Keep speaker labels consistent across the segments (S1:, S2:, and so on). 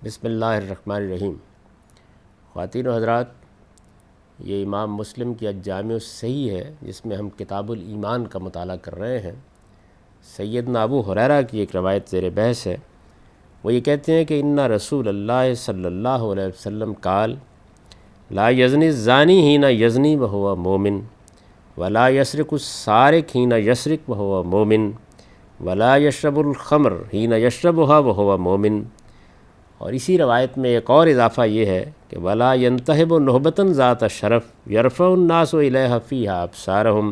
S1: بسم اللہ الرحمن الرحیم۔ خواتین و حضرات، یہ امام مسلم کی الجامع الصحیح ہے جس میں ہم کتاب الایمان کا مطالعہ کر رہے ہیں۔ سیدنا ابو ہریرہ کی ایک روایت زیر بحث ہے۔ وہ یہ کہتے ہیں کہ ان رسول اللہ صلی اللہ علیہ وسلم قال لا یزنی الزانی حین یزنی وہو مومن ولا یسرق السارق حین یسرق وہو مومن ولا یشرب الخمر حین یشربها وہو مومن۔ اور اسی روایت میں ایک اور اضافہ یہ ہے کہ ولا ینتہب نہبۃ ذات شرف یرفع الناس الیہا فیہا ابصارہم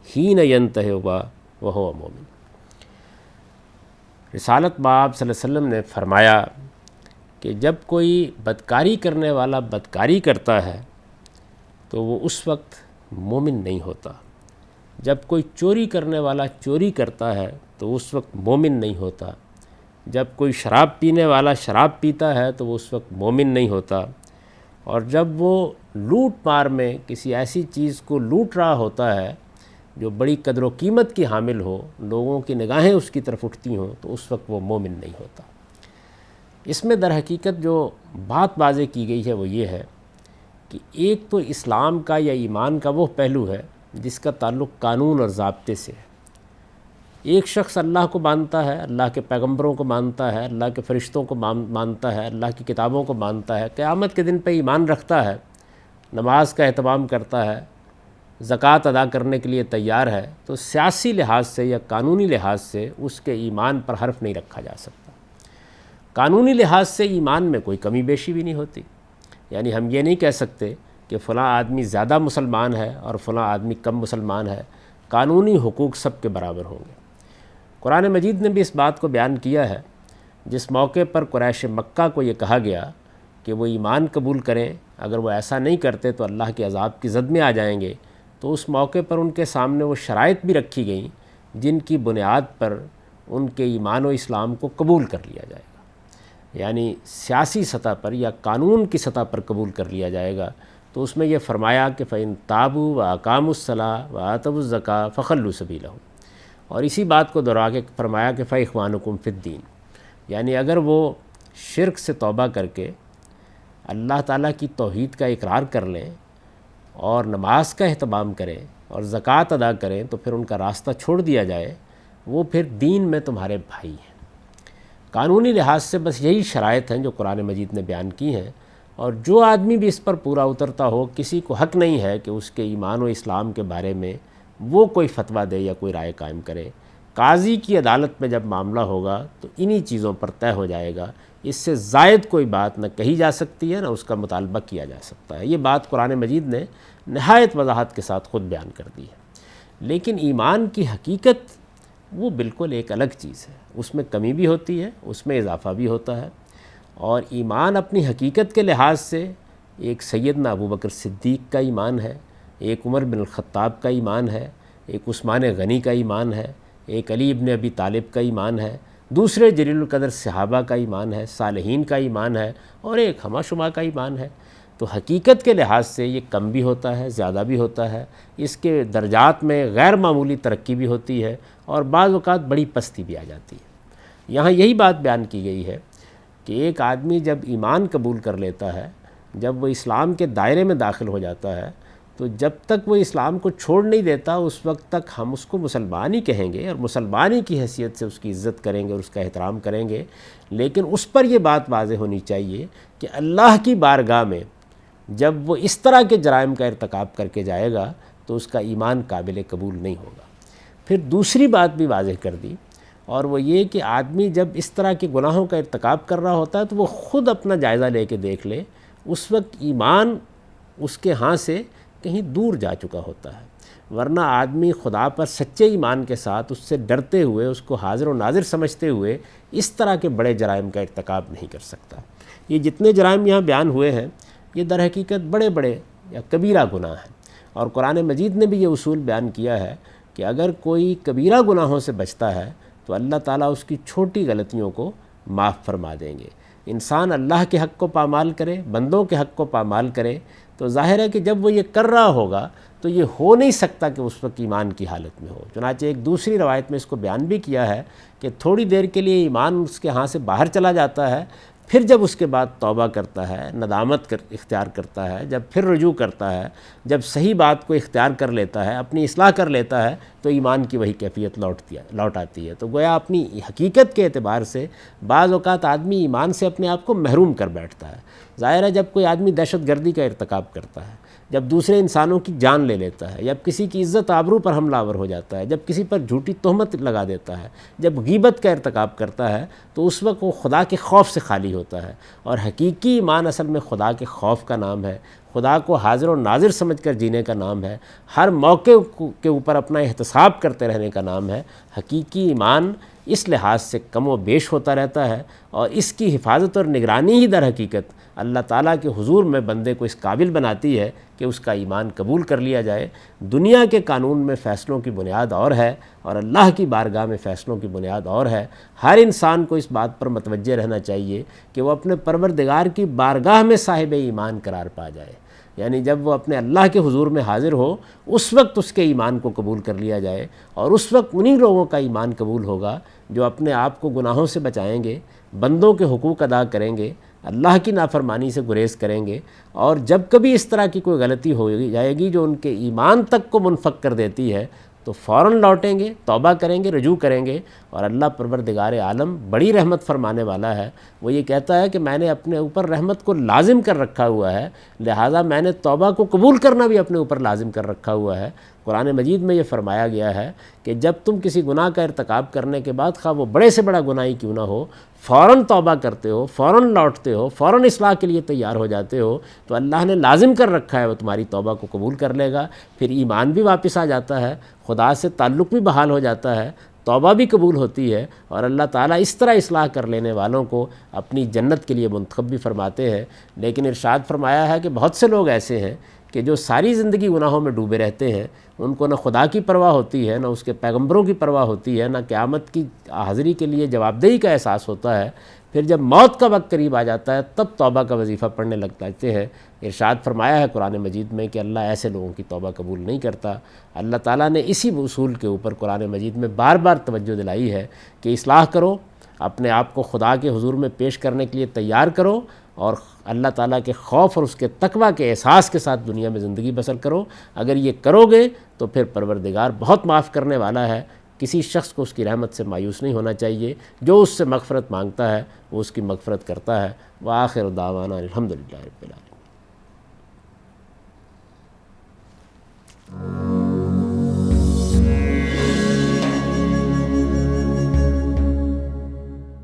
S1: حین ینتہب وہو مومن۔ رسالت باب صلی اللہ علیہ وسلم نے فرمایا کہ جب کوئی بدکاری کرنے والا بدکاری کرتا ہے تو وہ اس وقت مومن نہیں ہوتا، جب کوئی چوری کرنے والا چوری کرتا ہے تو اس وقت مومن نہیں ہوتا، جب کوئی شراب پینے والا شراب پیتا ہے تو وہ اس وقت مومن نہیں ہوتا، اور جب وہ لوٹ مار میں کسی ایسی چیز کو لوٹ رہا ہوتا ہے جو بڑی قدر و قیمت کی حامل ہو، لوگوں کی نگاہیں اس کی طرف اٹھتی ہوں، تو اس وقت وہ مومن نہیں ہوتا۔ اس میں در حقیقت جو بات واضح کی گئی ہے وہ یہ ہے کہ ایک تو اسلام کا یا ایمان کا وہ پہلو ہے جس کا تعلق قانون اور ضابطے سے ہے۔ ایک شخص اللہ کو مانتا ہے، اللہ کے پیغمبروں کو مانتا ہے، اللہ کے فرشتوں کو مانتا ہے، اللہ کی کتابوں کو مانتا ہے، قیامت کے دن پہ ایمان رکھتا ہے، نماز کا اہتمام کرتا ہے، زکوٰۃ ادا کرنے کے لیے تیار ہے، تو سیاسی لحاظ سے یا قانونی لحاظ سے اس کے ایمان پر حرف نہیں رکھا جا سکتا۔ قانونی لحاظ سے ایمان میں کوئی کمی بیشی بھی نہیں ہوتی، یعنی ہم یہ نہیں کہہ سکتے کہ فلاں آدمی زیادہ مسلمان ہے اور فلاں آدمی کم مسلمان ہے، قانونی حقوق سب کے برابر ہوں گے۔ قرآن مجید نے بھی اس بات کو بیان کیا ہے۔ جس موقع پر قریش مکہ کو یہ کہا گیا کہ وہ ایمان قبول کریں، اگر وہ ایسا نہیں کرتے تو اللہ کے عذاب کی زد میں آ جائیں گے، تو اس موقع پر ان کے سامنے وہ شرائط بھی رکھی گئیں جن کی بنیاد پر ان کے ایمان و اسلام کو قبول کر لیا جائے گا، یعنی سیاسی سطح پر یا قانون کی سطح پر قبول کر لیا جائے گا۔ تو اس میں یہ فرمایا کہ فَإِن تَابُوا وَأَقَامُوا الصَّلَاةَ وَآتَوُا الزَّكَاةَ فَخَلُّوا سَبِيلَهُمْ، اور اسی بات کو دہرا کے فرمایا کہ فَإِخْوَانُكُمْ فِي الدِّينِ، یعنی اگر وہ شرک سے توبہ کر کے اللہ تعالیٰ کی توحید کا اقرار کر لیں اور نماز کا اہتمام کریں اور زکوٰۃ ادا کریں تو پھر ان کا راستہ چھوڑ دیا جائے، وہ پھر دین میں تمہارے بھائی ہیں۔ قانونی لحاظ سے بس یہی شرائط ہیں جو قرآن مجید نے بیان کی ہیں، اور جو آدمی بھی اس پر پورا اترتا ہو، کسی کو حق نہیں ہے کہ اس کے ایمان و اسلام کے بارے میں وہ کوئی فتویٰ دے یا کوئی رائے قائم کرے۔ قاضی کی عدالت میں جب معاملہ ہوگا تو انہی چیزوں پر طے ہو جائے گا، اس سے زائد کوئی بات نہ کہی جا سکتی ہے نہ اس کا مطالبہ کیا جا سکتا ہے۔ یہ بات قرآن مجید نے نہایت وضاحت کے ساتھ خود بیان کر دی ہے۔ لیکن ایمان کی حقیقت وہ بالکل ایک الگ چیز ہے، اس میں کمی بھی ہوتی ہے، اس میں اضافہ بھی ہوتا ہے، اور ایمان اپنی حقیقت کے لحاظ سے ایک سیدنا ابوبکر صدیق کا ایمان ہے، ایک عمر بن الخطاب کا ایمان ہے، ایک عثمان غنی کا ایمان ہے، ایک علی ابن ابی طالب کا ایمان ہے، دوسرے جلیل القدر صحابہ کا ایمان ہے، صالحین کا ایمان ہے، اور ایک ہمہ شمہ کا ایمان ہے۔ تو حقیقت کے لحاظ سے یہ کم بھی ہوتا ہے، زیادہ بھی ہوتا ہے، اس کے درجات میں غیر معمولی ترقی بھی ہوتی ہے، اور بعض اوقات بڑی پستی بھی آ جاتی ہے۔ یہاں یہی بات بیان کی گئی ہے کہ ایک آدمی جب ایمان قبول کر لیتا ہے، جب وہ اسلام کے دائرے میں داخل ہو جاتا ہے، تو جب تک وہ اسلام کو چھوڑ نہیں دیتا اس وقت تک ہم اس کو مسلمان ہی کہیں گے، اور مسلمانی کی حیثیت سے اس کی عزت کریں گے اور اس کا احترام کریں گے۔ لیکن اس پر یہ بات واضح ہونی چاہیے کہ اللہ کی بارگاہ میں جب وہ اس طرح کے جرائم کا ارتکاب کر کے جائے گا تو اس کا ایمان قابل قبول نہیں ہوگا۔ پھر دوسری بات بھی واضح کر دی، اور وہ یہ کہ آدمی جب اس طرح کے گناہوں کا ارتکاب کر رہا ہوتا ہے تو وہ خود اپنا جائزہ لے کے دیکھ لے، اس وقت ایمان اس کے ہاں سے کہیں دور جا چکا ہوتا ہے، ورنہ آدمی خدا پر سچے ایمان کے ساتھ اس سے ڈرتے ہوئے، اس کو حاضر و ناظر سمجھتے ہوئے اس طرح کے بڑے جرائم کا ارتکاب نہیں کر سکتا۔ یہ جتنے جرائم یہاں بیان ہوئے ہیں یہ در حقیقت بڑے بڑے یا کبیرہ گناہ ہیں، اور قرآن مجید نے بھی یہ اصول بیان کیا ہے کہ اگر کوئی کبیرہ گناہوں سے بچتا ہے تو اللہ تعالیٰ اس کی چھوٹی غلطیوں کو معاف فرما دیں گے۔ انسان اللہ کے حق کو پامال کرے، بندوں کے حق کو پامال کرے، تو ظاہر ہے کہ جب وہ یہ کر رہا ہوگا تو یہ ہو نہیں سکتا کہ اس وقت ایمان کی حالت میں ہو۔ چنانچہ ایک دوسری روایت میں اس کو بیان بھی کیا ہے کہ تھوڑی دیر کے لیے ایمان اس کے ہاں سے باہر چلا جاتا ہے، پھر جب اس کے بعد توبہ کرتا ہے، ندامت اختیار کرتا ہے، جب پھر رجوع کرتا ہے، جب صحیح بات کو اختیار کر لیتا ہے، اپنی اصلاح کر لیتا ہے، تو ایمان کی وہی کیفیت لوٹ آتی ہے۔ تو گویا اپنی حقیقت کے اعتبار سے بعض اوقات آدمی ایمان سے اپنے آپ کو محروم کر بیٹھتا ہے۔ ظاہر ہے جب کوئی آدمی دہشت گردی کا ارتکاب کرتا ہے، جب دوسرے انسانوں کی جان لے لیتا ہے، جب کسی کی عزت آبرو پر حملہ آور ہو جاتا ہے، جب کسی پر جھوٹی تہمت لگا دیتا ہے، جب غیبت کا ارتکاب کرتا ہے، تو اس وقت وہ خدا کے خوف سے خالی ہوتا ہے۔ اور حقیقی ایمان اصل میں خدا کے خوف کا نام ہے، خدا کو حاضر و ناظر سمجھ کر جینے کا نام ہے، ہر موقع کے اوپر اپنا احتساب کرتے رہنے کا نام ہے۔ حقیقی ایمان اس لحاظ سے کم و بیش ہوتا رہتا ہے، اور اس کی حفاظت اور نگرانی ہی در حقیقت اللہ تعالیٰ کے حضور میں بندے کو اس قابل بناتی ہے کہ اس کا ایمان قبول کر لیا جائے۔ دنیا کے قانون میں فیصلوں کی بنیاد اور ہے، اور اللہ کی بارگاہ میں فیصلوں کی بنیاد اور ہے۔ ہر انسان کو اس بات پر متوجہ رہنا چاہیے کہ وہ اپنے پروردگار کی بارگاہ میں صاحب ایمان قرار پا جائے، یعنی جب وہ اپنے اللہ کے حضور میں حاضر ہو، اس وقت اس کے ایمان کو قبول کر لیا جائے، اور اس وقت انہی لوگوں کا ایمان قبول ہوگا جو اپنے آپ کو گناہوں سے بچائیں گے، بندوں کے حقوق ادا کریں گے، اللہ کی نافرمانی سے گریز کریں گے، اور جب کبھی اس طرح کی کوئی غلطی ہو جائے گی جو ان کے ایمان تک کو منفک کر دیتی ہے، تو فوراً لوٹیں گے، توبہ کریں گے، رجوع کریں گے۔ اور اللہ پروردگار عالم بڑی رحمت فرمانے والا ہے۔ وہ یہ کہتا ہے کہ میں نے اپنے اوپر رحمت کو لازم کر رکھا ہوا ہے، لہٰذا میں نے توبہ کو قبول کرنا بھی اپنے اوپر لازم کر رکھا ہوا ہے۔ قرآن مجید میں یہ فرمایا گیا ہے کہ جب تم کسی گناہ کا ارتکاب کرنے کے بعد، خواہ وہ بڑے سے بڑا گناہ ہی کیوں نہ ہو، فوراً توبہ کرتے ہو، فوراً لوٹتے ہو، فوراً اصلاح کے لیے تیار ہو جاتے ہو، تو اللہ نے لازم کر رکھا ہے وہ تمہاری توبہ کو قبول کر لے گا۔ پھر ایمان بھی واپس آ جاتا ہے، خدا سے تعلق بھی بحال ہو جاتا ہے، توبہ بھی قبول ہوتی ہے، اور اللہ تعالیٰ اس طرح اصلاح کر لینے والوں کو اپنی جنت کے لیے منتخب بھی فرماتے ہیں۔ لیکن ارشاد فرمایا ہے کہ بہت سے لوگ ایسے ہیں کہ جو ساری زندگی گناہوں میں ڈوبے رہتے ہیں، ان کو نہ خدا کی پرواہ ہوتی ہے، نہ اس کے پیغمبروں کی پرواہ ہوتی ہے، نہ قیامت کی حاضری کے لیے جواب دہی کا احساس ہوتا ہے۔ پھر جب موت کا وقت قریب آ جاتا ہے، تب توبہ کا وظیفہ پڑھنے لگتے ہیں۔ ارشاد فرمایا ہے قرآن مجید میں کہ اللہ ایسے لوگوں کی توبہ قبول نہیں کرتا۔ اللہ تعالیٰ نے اسی اصول کے اوپر قرآن مجید میں بار بار توجہ دلائی ہے کہ اصلاح کرو، اپنے آپ کو خدا کے حضور میں پیش کرنے کے لیے تیار کرو، اور اللہ تعالیٰ کے خوف اور اس کے تقویٰ کے احساس کے ساتھ دنیا میں زندگی بسر کرو۔ اگر یہ کرو گے تو پھر پروردگار بہت معاف کرنے والا ہے۔ کسی شخص کو اس کی رحمت سے مایوس نہیں ہونا چاہیے، جو اس سے مغفرت مانگتا ہے وہ اس کی مغفرت کرتا ہے۔ وآخر دعوانا الحمدللہ رب العالمین۔